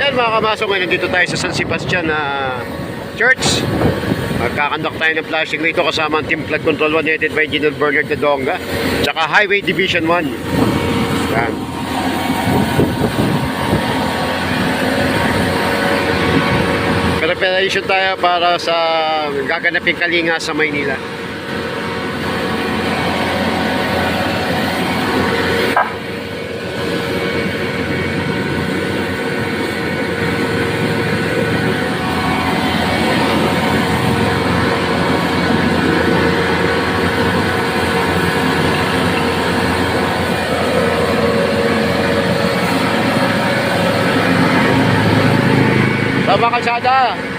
Yan mga kamasong, ngayon nandito tayo sa San Sebastian na Church. Magkakandak tayo ng flashing rito kasama ang Team Flood Control 1 headed by Engineer Bernard Cadonga tsaka Highway Division 1. Yan. Preparation tayo para sa gaganaping kalinga sa Maynila. Tama kalsada.